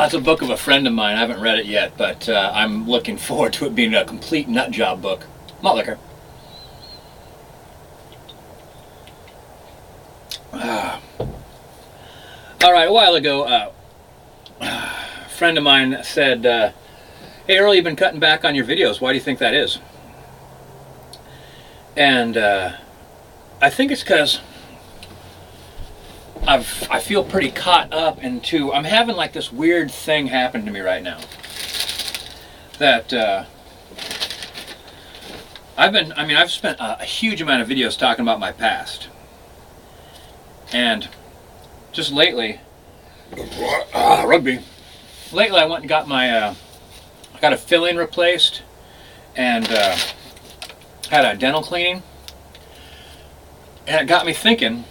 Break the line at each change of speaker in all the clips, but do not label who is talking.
It's a book of a friend of mine. I haven't read it yet, but I'm looking forward to it being a complete nut job book. Malt liquor. All right, a while ago, a friend of mine said, "Hey Earl, you've been cutting back on your videos. Why do you think that is?" And I think it's because I feel pretty caught up into. I'm having like this weird thing happen to me right now. That I've spent a huge amount of videos talking about my past, and just lately, rugby. Lately, I went and got my I got a filling replaced, and had a dental cleaning, and it got me thinking.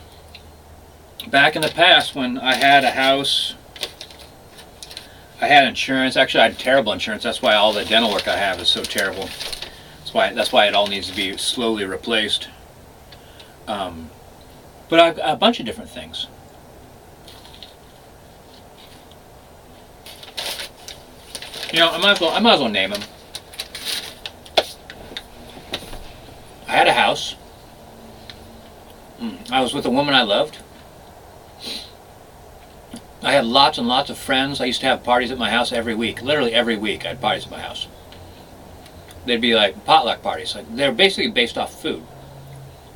Back in the past, when I had a house, I had insurance. Actually, I had terrible insurance. That's why all the dental work I have is so terrible. That's why it all needs to be slowly replaced. But I've a bunch of different things. You know, I might as well name them. I had a house. I was with a woman I loved. I had lots and lots of friends. I used to have parties at my house every week. Literally every week I had parties at my house. They'd be like potluck parties. Like, they were basically based off food.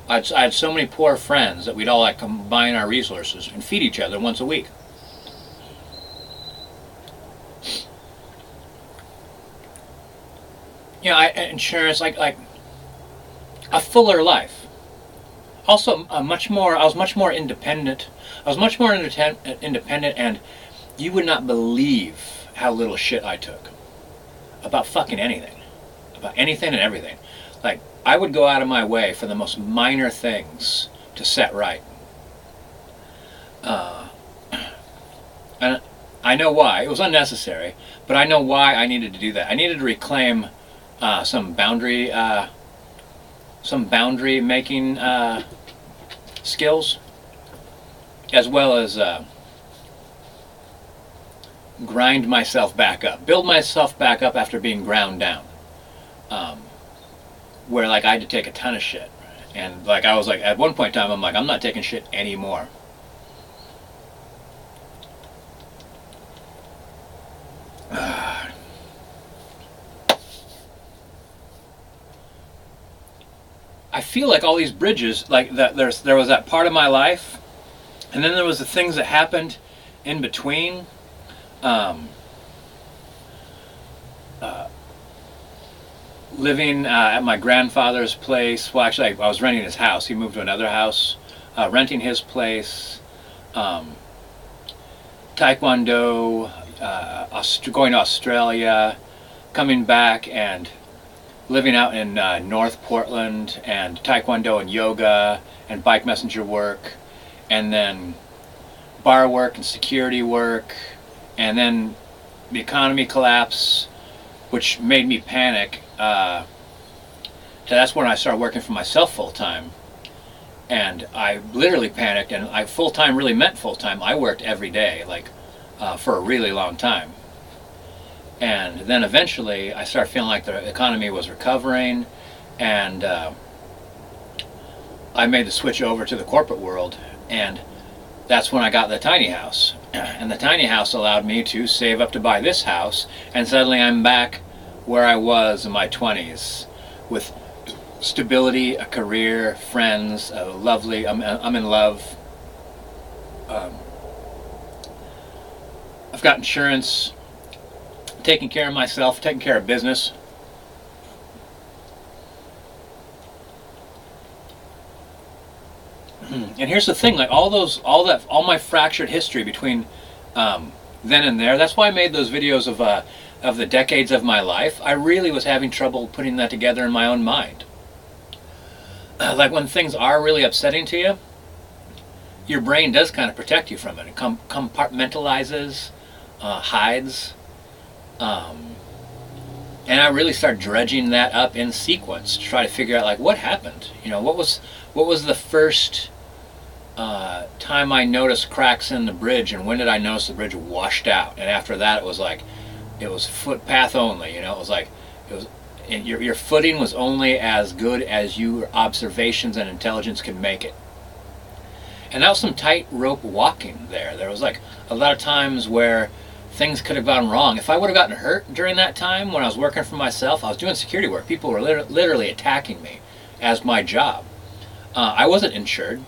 I had so many poor friends that we'd all like combine our resources and feed each other once a week. You know, insurance, like a fuller life. Also, I was much more independent. I was much more independent, and you would not believe how little shit I took about fucking anything, about anything and everything. Like, I would go out of my way for the most minor things to set right. And I know why. It was unnecessary, but I know why I needed to do that. I needed to reclaim some boundary making skills, as well as grind myself back up, build myself back up after being ground down. Where like I had to take a ton of shit, and like I was like at one point in time I'm like, I'm not taking shit anymore. I feel like all these bridges, like that there was that part of my life, and then there was the things that happened in between. Living at my grandfather's place. Well, actually, I was renting his house. He moved to another house. Renting his place. Taekwondo. Going to Australia. Coming back and living out in North Portland, and Taekwondo and yoga and bike messenger work, and then bar work and security work, and then the economy collapse, which made me panic. So that's when I started working for myself full time, and I literally panicked. And full time really meant full time. I worked every day, like for a really long time. And then eventually I started feeling like the economy was recovering, and I made the switch over to the corporate world, and that's when I got the tiny house. And the tiny house allowed me to save up to buy this house, and suddenly I'm back where I was in my 20s, with stability, a career, friends, lovely. I'm in love. I've got insurance. Taking care of myself, taking care of business. And here's the thing: like all my fractured history between then and there. That's why I made those videos of the decades of my life. I really was having trouble putting that together in my own mind. Like when things are really upsetting to you, your brain does kind of protect you from it. It compartmentalizes, hides. And I really started dredging that up in sequence to try to figure out like what happened. You know, what was the first time I noticed cracks in the bridge, and when did I notice the bridge washed out? And after that, it was like, it was footpath only. You know, it was like, it was, and your footing was only as good as your observations and intelligence could make it. And that was some tightrope walking there. There was like a lot of times where things could have gone wrong. If I would have gotten hurt during that time when I was working for myself, I was doing security work. People were literally attacking me as my job. I wasn't insured.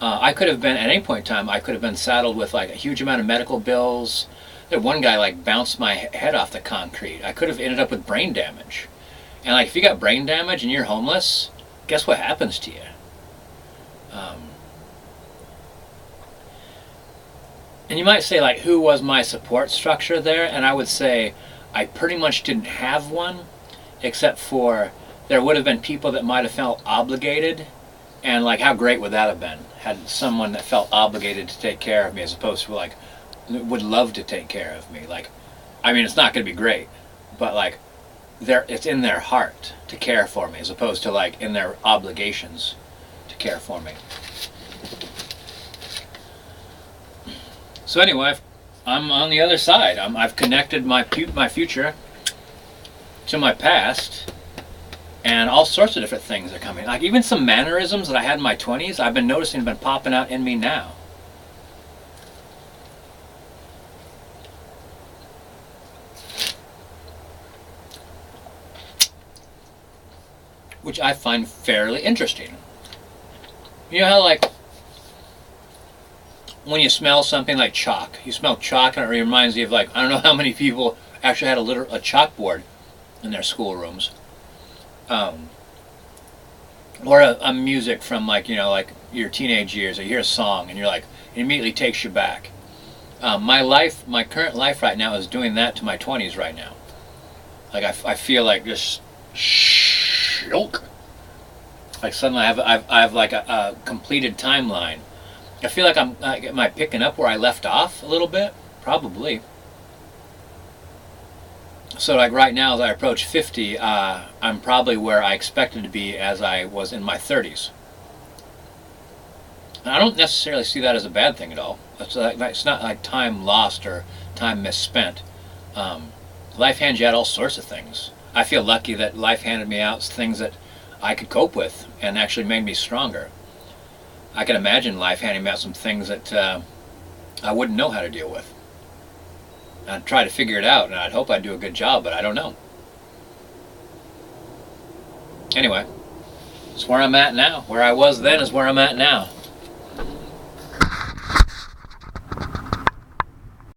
I could have been, at any point in time, I could have been saddled with like a huge amount of medical bills. There one guy like bounced my head off the concrete. I could have ended up with brain damage. And like if you got brain damage and you're homeless, guess what happens to you? And you might say like, who was my support structure there? And I would say I pretty much didn't have one, except for there would have been people that might have felt obligated. And like, how great would that have been? Had someone that felt obligated to take care of me, as opposed to like, would love to take care of me. Like, I mean, it's not going to be great, but like, it's in their heart to care for me, as opposed to like in their obligations to care for me. So anyway, I'm on the other side. I've connected my future to my past, and all sorts of different things are coming. Like even some mannerisms that I had in my 20s, I've been noticing have been popping out in me now. Which I find fairly interesting. You know how like, when you smell something like chalk, you smell chalk and it reminds you of like, I don't know how many people actually had a chalkboard in their schoolrooms. Or a music from like, you know, like your teenage years, or you hear a song and you're like, it immediately takes you back. My current life right now is doing that to my 20s right now. Like I feel like just shook. Like suddenly I have like a completed timeline. I feel like am I picking up where I left off a little bit? Probably. So like right now, as I approach 50, I'm probably where I expected to be as I was in my 30s. And I don't necessarily see that as a bad thing at all. It's not like time lost or time misspent. Life hands you out all sorts of things. I feel lucky that life handed me out things that I could cope with and actually made me stronger. I can imagine life handing me out some things that I wouldn't know how to deal with. I'd try to figure it out, and I'd hope I'd do a good job, but I don't know. Anyway, it's where I'm at now. Where I was then is where I'm at now.